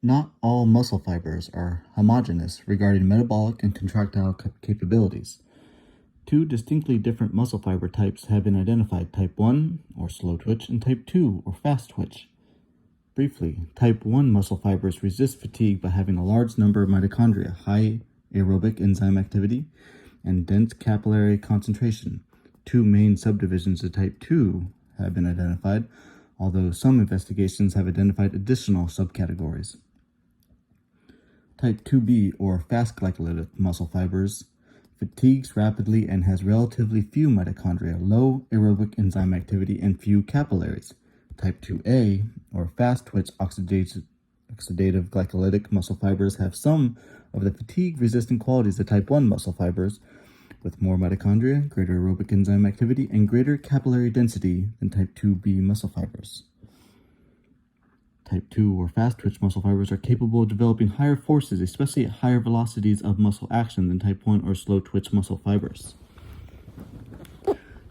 Not all muscle fibers are homogeneous regarding metabolic and contractile capabilities. Two distinctly different muscle fiber types have been identified: type 1, or slow twitch, and type 2, or fast twitch. Briefly, type 1 muscle fibers resist fatigue by having a large number of mitochondria, high aerobic enzyme activity, and dense capillary concentration. Two main subdivisions of type 2 have been identified, although some investigations have identified additional subcategories. Type 2B, or fast glycolytic muscle fibers, fatigues rapidly and has relatively few mitochondria, low aerobic enzyme activity, and few capillaries. Type 2A, or fast twitch oxidative glycolytic muscle fibers, have some of the fatigue-resistant qualities of type 1 muscle fibers, with more mitochondria, greater aerobic enzyme activity, and greater capillary density than type 2B muscle fibers. Type 2 or fast twitch muscle fibers are capable of developing higher forces, especially at higher velocities of muscle action, than type 1 or slow twitch muscle fibers.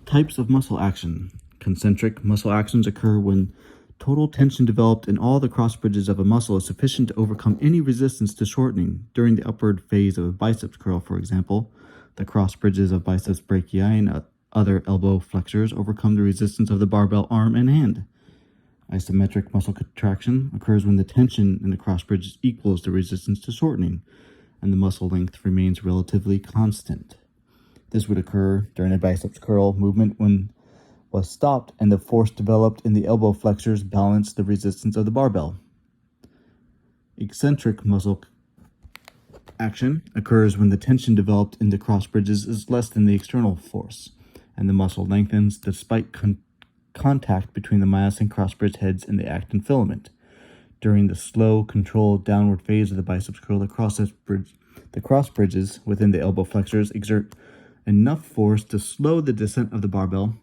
Types of muscle action. Concentric muscle actions occur when total tension developed in all the cross bridges of a muscle is sufficient to overcome any resistance to shortening. During the upward phase of a biceps curl, for example, the cross bridges of biceps brachii and other elbow flexors overcome the resistance of the barbell arm and hand. Isometric muscle contraction occurs when the tension in the cross bridges equals the resistance to shortening, and the muscle length remains relatively constant. This would occur during a biceps curl movement when was stopped and the force developed in the elbow flexors balanced the resistance of the barbell. Eccentric muscle action occurs when the tension developed in the cross bridges is less than the external force, and the muscle lengthens despite contact between the myosin crossbridge heads and the actin filament. During the slow, controlled downward phase of the biceps curl, the cross bridges within the elbow flexors exert enough force to slow the descent of the barbell,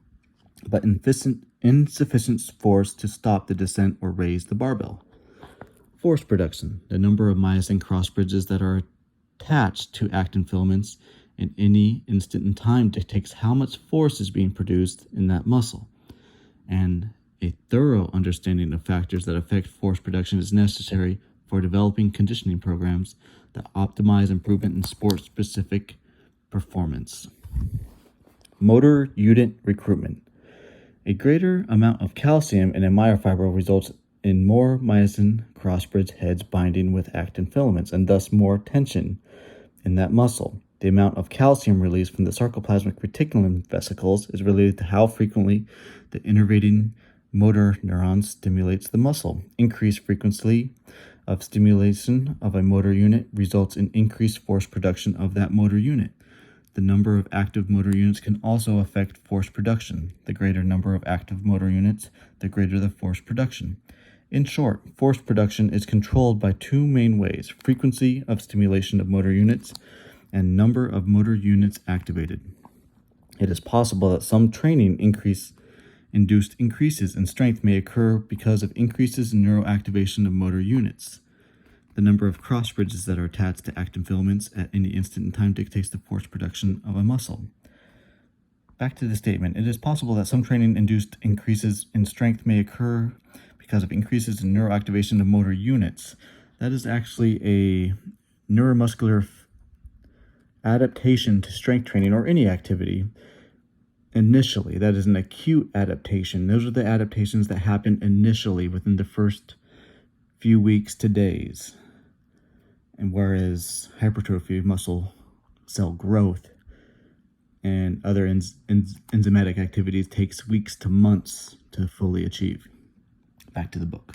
but insufficient force to stop the descent or raise the barbell. Force production. The number of myosin cross bridges that are attached to actin filaments in any instant in time dictates how much force is being produced in that muscle, and a thorough understanding of factors that affect force production is necessary for developing conditioning programs that optimize improvement in sport-specific performance. Motor unit recruitment. A greater amount of calcium in a myofibril results in more myosin crossbridge heads binding with actin filaments, and thus more tension in that muscle. The amount of calcium released from the sarcoplasmic reticulum vesicles is related to how frequently the innervating motor neuron stimulates the muscle. Increased frequency of stimulation of a motor unit results in increased force production of that motor unit. The number of active motor units can also affect force production. The greater number of active motor units, the greater the force production. In short, force production is controlled by two main ways: frequency of stimulation of motor units and number of motor units activated. It is possible that some training induced increases in strength may occur because of increases in neuroactivation of motor units. The number of cross bridges that are attached to actin filaments at any instant in time dictates the force production of a muscle. Back to the statement. It is possible that some training-induced increases in strength may occur because of increases in neuroactivation of motor units. That is actually a neuromuscular adaptation to strength training or any activity. Initially, that is an acute adaptation. Those are the adaptations that happen initially within the first few weeks to days. And whereas hypertrophy, muscle cell growth, and other enzymatic activities takes weeks to months to fully achieve. Back to the book.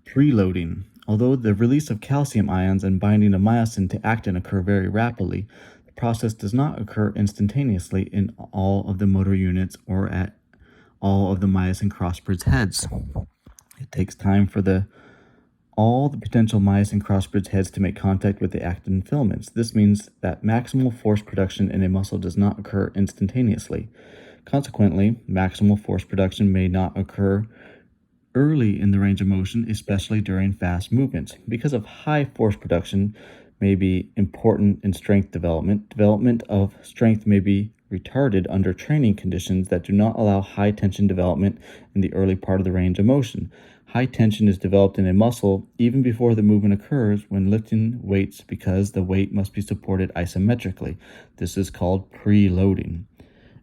Preloading. Although the release of calcium ions and binding of myosin to actin occur very rapidly, the process does not occur instantaneously in all of the motor units or at all of the myosin crossbridge heads. It takes time for all the potential myosin crossbridge heads to make contact with the actin filaments. This means that maximal force production in a muscle does not occur instantaneously. Consequently, maximal force production may not occur early in the range of motion, especially during fast movements. Because of high force production may be important in strength development, development of strength may be retarded under training conditions that do not allow high tension development in the early part of the range of motion. High tension is developed in a muscle even before the movement occurs when lifting weights because the weight must be supported isometrically. This is called preloading.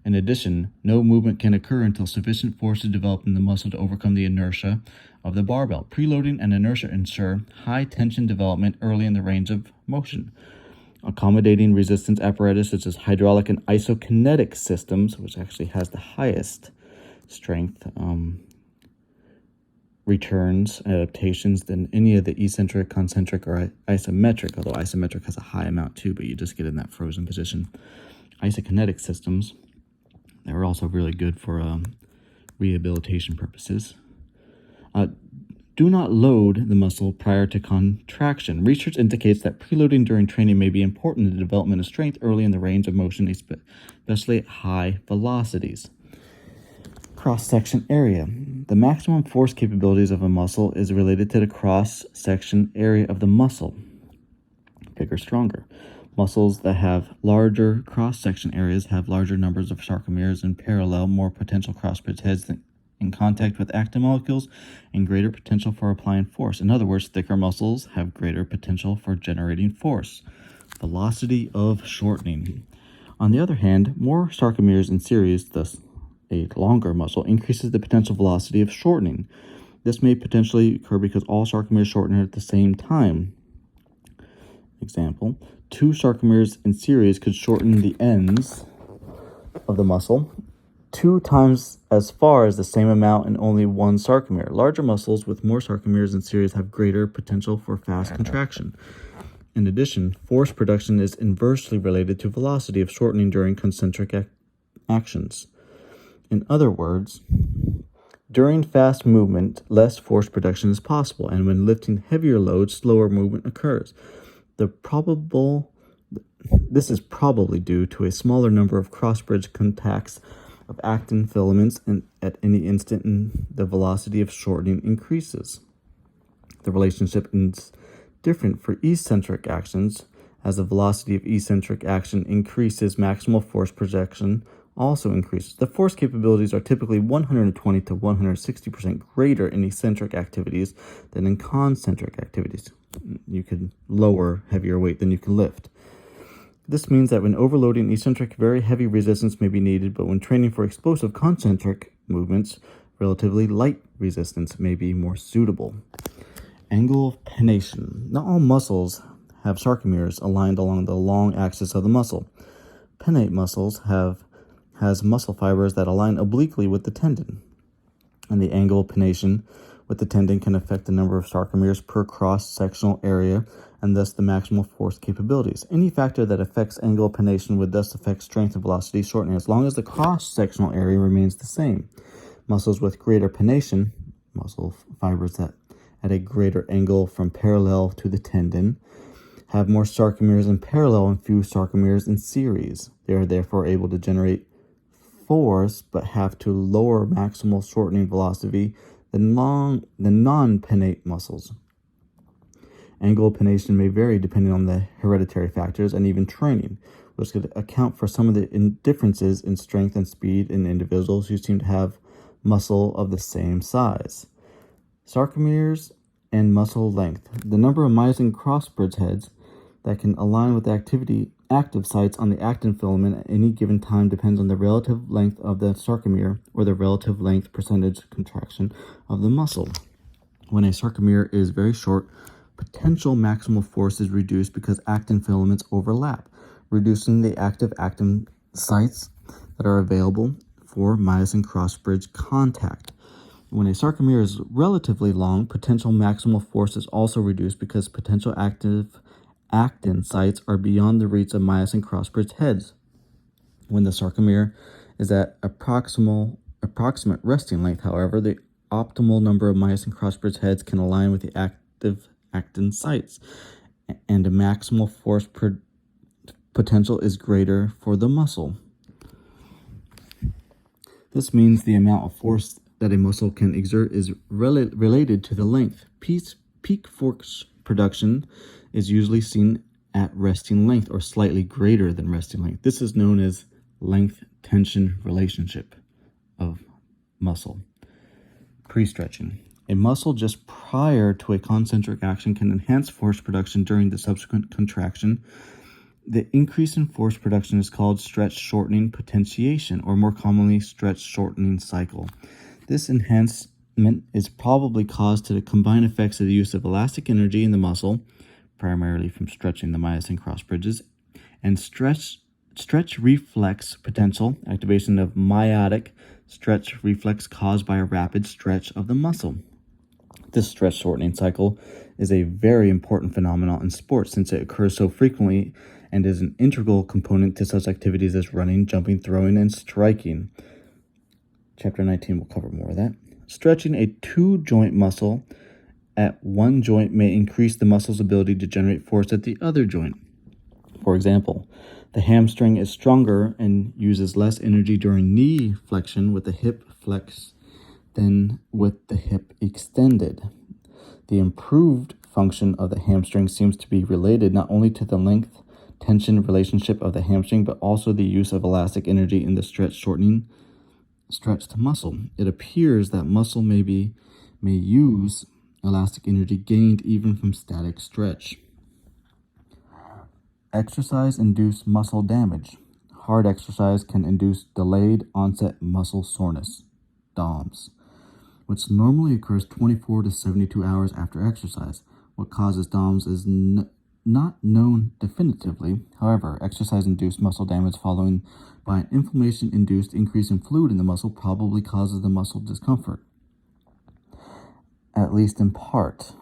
In addition, no movement can occur until sufficient force is developed in the muscle to overcome the inertia of the barbell. Preloading and inertia ensure high tension development early in the range of motion. Accommodating resistance apparatus such as hydraulic and isokinetic systems, which actually has the highest strength returns, adaptations than any of the eccentric, concentric, or isometric, although isometric has a high amount too, but you just get in that frozen position. Isokinetic systems, they're also really good for rehabilitation purposes. Do not load the muscle prior to contraction. Research indicates that preloading during training may be important in the development of strength early in the range of motion, especially at high velocities. Cross-section area. The maximum force capabilities of a muscle is related to the cross-section area of the muscle. Bigger, stronger. Muscles that have larger cross-section areas have larger numbers of sarcomeres and parallel, more potential cross-bridge heads in contact with actin molecules and greater potential for applying force. In other words, thicker muscles have greater potential for generating force. Velocity of shortening. On the other hand, more sarcomeres in series, thus a longer muscle, increases the potential velocity of shortening. This may potentially occur because all sarcomeres shorten at the same time. Example, 2 sarcomeres in series could shorten the ends of the muscle 2 times as far as the same amount in only 1 sarcomere. Larger muscles with more sarcomeres in series have greater potential for fast contraction. In addition, force production is inversely related to velocity of shortening during concentric actions. In other words, during fast movement, less force production is possible, and when lifting heavier loads, slower movement occurs. This is probably due to a smaller number of cross-bridge contacts of actin filaments, and at any instant the velocity of shortening increases. The relationship is different for eccentric actions. As the velocity of eccentric action increases, maximal force projection also increases. The force capabilities are typically 120 to 160% greater in eccentric activities than in concentric activities. You can lower heavier weight than you can lift. This means that when overloading eccentric, very heavy resistance may be needed, but when training for explosive concentric movements, relatively light resistance may be more suitable. Angle of pennation. Not all muscles have sarcomeres aligned along the long axis of the muscle. Pennate muscles has muscle fibers that align obliquely with the tendon, and the angle of pennation with the tendon can affect the number of sarcomeres per cross-sectional area and thus the maximal force capabilities. Any factor that affects angle pennation would thus affect strength and velocity shortening as long as the cross-sectional area remains the same. Muscles with greater pennation, muscle fibers that at a greater angle from parallel to the tendon, have more sarcomeres in parallel and few sarcomeres in series. They are therefore able to generate force but have to lower maximal shortening velocity than non-pennate muscles. Angle pennation may vary depending on the hereditary factors and even training, which could account for some of the differences in strength and speed in individuals who seem to have muscle of the same size. Sarcomeres and muscle length. The number of myosin cross-bridge heads that can align with active sites on the actin filament at any given time depends on the relative length of the sarcomere or the relative length percentage contraction of the muscle. When a sarcomere is very short, potential maximal force is reduced because actin filaments overlap, reducing the active actin sites that are available for myosin cross-bridge contact. When a sarcomere is relatively long, potential maximal force is also reduced because potential active actin sites are beyond the reach of myosin cross-bridge heads. When the sarcomere is at approximate resting length, however, the optimal number of myosin cross-bridge heads can align with the active actin sites, and a maximal force potential is greater for the muscle. This means the amount of force that a muscle can exert is related to the length. Peak force production is usually seen at resting length or slightly greater than resting length. This is known as length-tension relationship of muscle. Pre-stretching. A muscle just prior to a concentric action can enhance force production during the subsequent contraction. The increase in force production is called stretch shortening potentiation, or more commonly, stretch shortening cycle. This enhancement is probably caused to the combined effects of the use of elastic energy in the muscle, primarily from stretching the myosin cross bridges, and stretch reflex potential, activation of myotic stretch reflex caused by a rapid stretch of the muscle. This stretch shortening cycle is a very important phenomenon in sports since it occurs so frequently and is an integral component to such activities as running, jumping, throwing, and striking. Chapter 19 will cover more of that. Stretching a two-joint muscle at one joint may increase the muscle's ability to generate force at the other joint. For example, the hamstring is stronger and uses less energy during knee flexion with the hip flexed than with the hip extended. The improved function of the hamstring seems to be related not only to the length-tension relationship of the hamstring, but also the use of elastic energy in the stretching stretched muscle. It appears that muscle may use elastic energy gained even from static stretch. Exercise-induced muscle damage. Hard exercise can induce delayed onset muscle soreness, DOMS, which normally occurs 24 to 72 hours after exercise. What causes DOMS is not known definitively. However, exercise-induced muscle damage following by an inflammation-induced increase in fluid in the muscle probably causes the muscle discomfort, at least in part.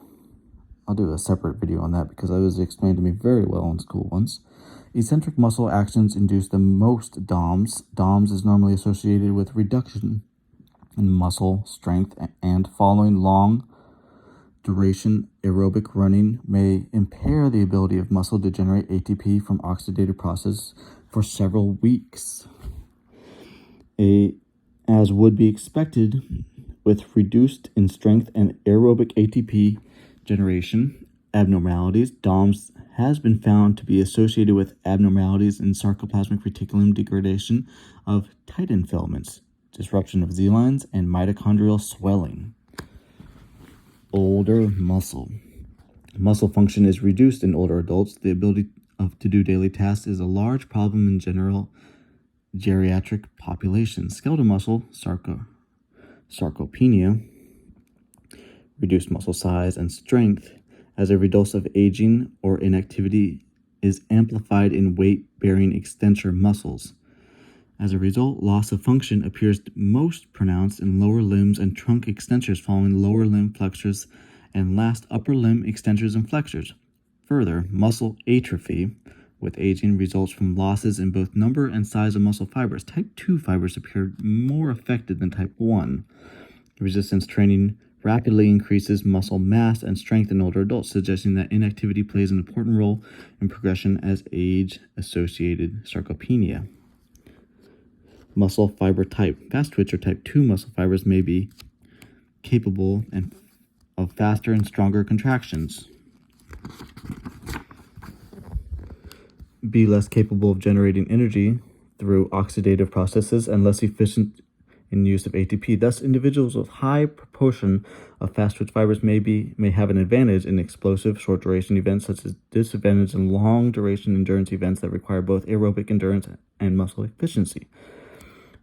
I'll do a separate video on that because it was explained to me very well in school once. Eccentric muscle actions induce the most DOMS. DOMS is normally associated with reduction in muscle strength, and following long duration aerobic running may impair the ability of muscle to generate ATP from oxidative process for several weeks. As would be expected with reduced in strength and aerobic ATP generation abnormalities, DOMS has been found to be associated with abnormalities in sarcoplasmic reticulum degradation of titin filaments, disruption of Z-lines, and mitochondrial swelling. Older muscle. Muscle function is reduced in older adults. The ability to do daily tasks is a large problem in general geriatric populations. Skeletal muscle, sarcopenia, reduced muscle size and strength as a result of aging or inactivity is amplified in weight-bearing extensor muscles. As a result, loss of function appears most pronounced in lower limbs and trunk extensors following lower limb flexors and last upper limb extensors and flexors. Further, muscle atrophy with aging results from losses in both number and size of muscle fibers. Type 2 fibers appear more affected than type 1. Resistance training rapidly increases muscle mass and strength in older adults, suggesting that inactivity plays an important role in progression as age-associated sarcopenia. Muscle fiber type. Fast twitch or type 2 muscle fibers may be capable of faster and stronger contractions, be less capable of generating energy through oxidative processes, and less efficient in use of ATP. Thus, individuals with high proportion of fast twitch fibers may have an advantage in explosive short duration events, such as disadvantage in long duration endurance events that require both aerobic endurance and muscle efficiency.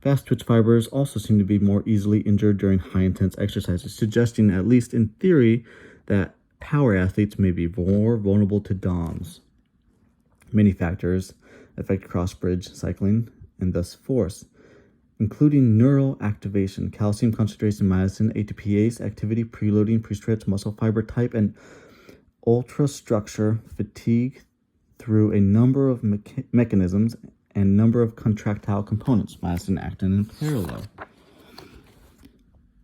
Fast twitch fibers also seem to be more easily injured during high intense exercises, suggesting, at least in theory, that power athletes may be more vulnerable to DOMS. Many factors affect cross-bridge cycling and thus force, including neural activation, calcium concentration, myosin, ATPase activity, preloading, pre-stretch, muscle fiber type, and ultrastructure fatigue through a number of mechanisms and number of contractile components, myosin, actin, and parallel.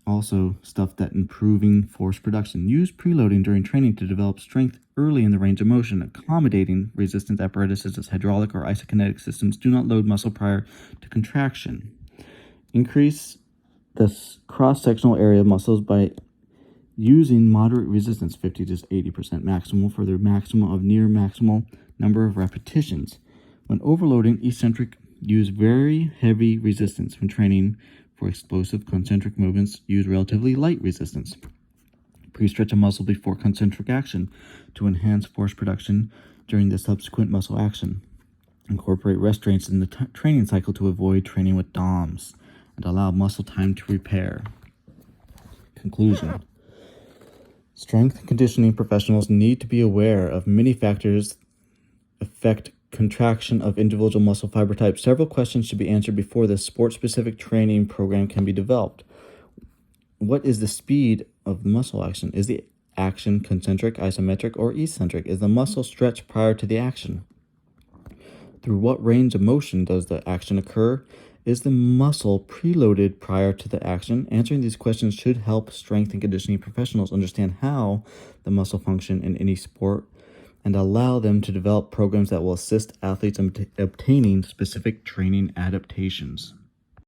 Also, stuff that improving force production. Use preloading during training to develop strength early in the range of motion. Accommodating resistance apparatuses such as hydraulic or isokinetic systems do not load muscle prior to contraction. Increase the cross-sectional area of muscles by using moderate resistance, 50 to 80% maximal, for the maximum of near maximal number of repetitions. When overloading, eccentric use very heavy resistance. When training for explosive concentric movements, use relatively light resistance. Pre-stretch a muscle before concentric action to enhance force production during the subsequent muscle action. Incorporate restraints in the training cycle to avoid training with DOMs and allow muscle time to repair. Conclusion. Strength and conditioning professionals need to be aware of many factors affect contraction of individual muscle fiber types. Several questions should be answered before the sport-specific training program can be developed. What is the speed of the muscle action? Is the action concentric, isometric, or eccentric? Is the muscle stretched prior to the action? Through what range of motion does the action occur? Is the muscle preloaded prior to the action? Answering these questions should help strength and conditioning professionals understand how the muscle function in any sport and allow them to develop programs that will assist athletes in obtaining specific training adaptations.